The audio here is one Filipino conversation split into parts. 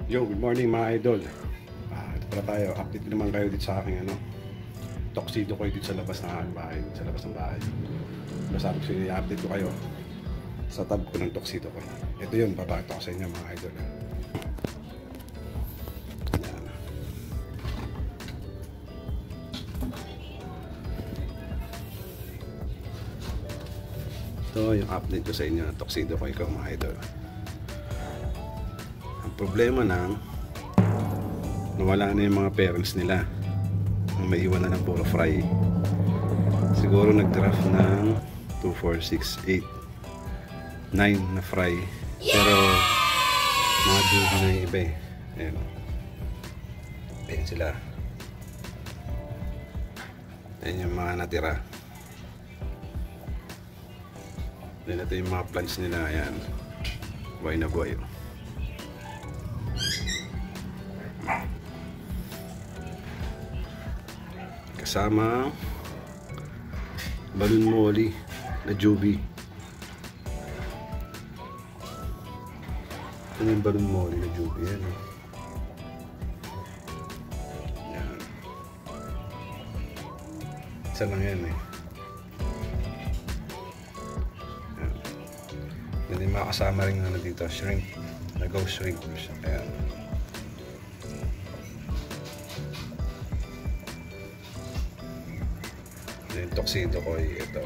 Yo, good morning mga idol. Ito pala tayo, update naman kayo dito sa aking tuxedo ko dito sa labas ng aking bahay, sa labas ng bahay. Sabi ko sa inyo, i-update ko kayo sa tab ko ng tuxedo ko. Ito yun, papakita ko sa inyo mga idol. Yan. Ito yung update ko sa inyo ng tuxedo ko, ikaw mga idol. Problema na nawala na yung mga parents nila, may iwan na ng puro fry. Siguro nag-draft ng 2, 4, 6, 8, 9 na fry, pero mga dugo na yung iba eh. Ayan. Ayan sila, ayan yung mga natira. Ayan, ito yung mga plants nila. Ayan, buhay na buhay. Kasama balon molly na Juby. Ito yung balon molly na Juby. Yan. Yan. Isa lang yan eh. Yan. Yan yung mga kasama rin na dito. Shrimp. Na-ghost shrimp. Ayan. Yung tuxedo ko ay ito.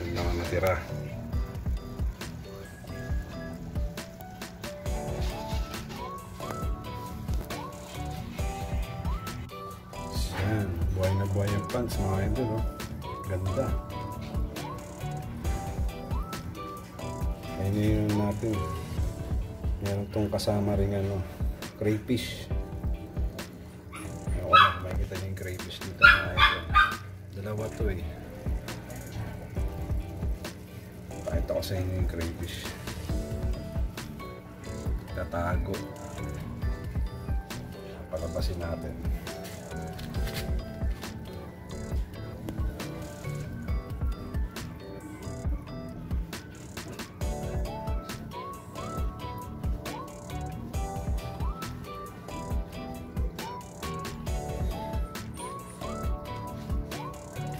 Yung lang ang natira. Yan, buhay na buhay yung pants mga idol, oh. Ganda. Ayun yung natin. Meron itong kasama rin crayfish. Wala, makikita niyo yung crayfish dito mga idol. Dalawa to eh. Pakita ko sa inyo yung crayfish. Tatago. Palabasin natin.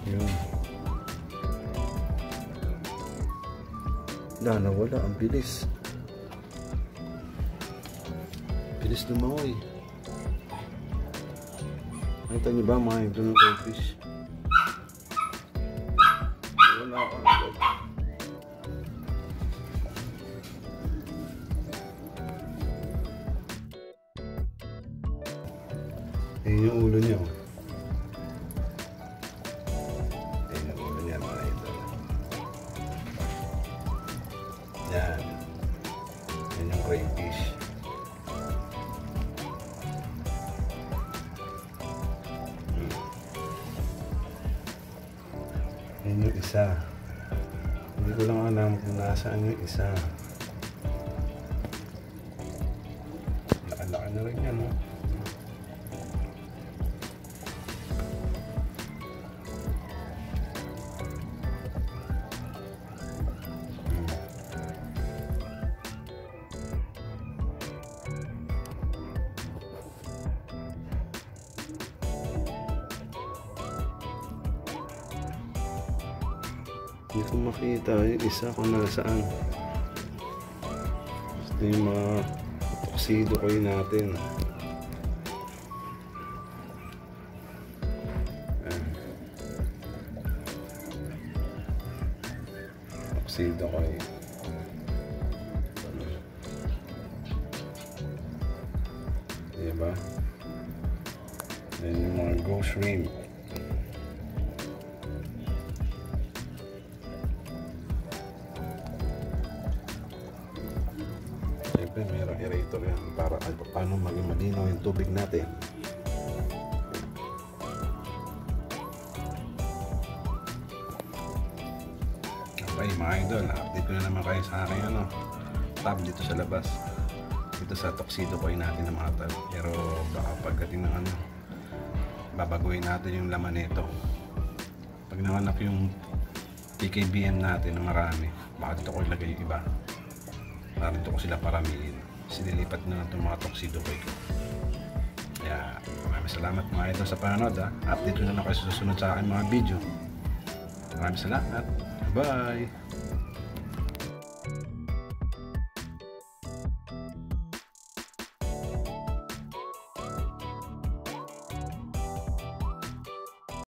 Yun. Nawala. Ang bilis. Bilis lumawoy. Nakita niyo ba mga idol ng crayfish? Wala ako. Ayun yung ulo niya. Yan. Yan yung crayfish. Yan yung isa. Hindi ko lang alam kung nasaan yung isa. Laka-laka na rin yan, no? Hindi ko makita yung isa kung nasaan. Ito yung mga tuxedo ko yun natin. Tuxedo ko yun. Diba? Yan yung mga ghost shrimp. Mayroong aerator yan para paano maging malinaw yung tubig natin. Okay mga idol, update ko na naman kayo sa akin tab dito sa labas. Dito sa tuxedo ko natin ng mga tab. Pero baka pagdating ng babaguhin natin yung laman nito. Pag nanganak yung PKBM natin na marami. Baka dito ko ilagay yung iba. Para dito ko sila paramihin. Sinilipat na lang itong mga tuxedo ko. Kaya maraming salamat mga idol sa panonood. Update ko na lang kayo sa susunod sa aking mga video. Maraming salamat. Bye!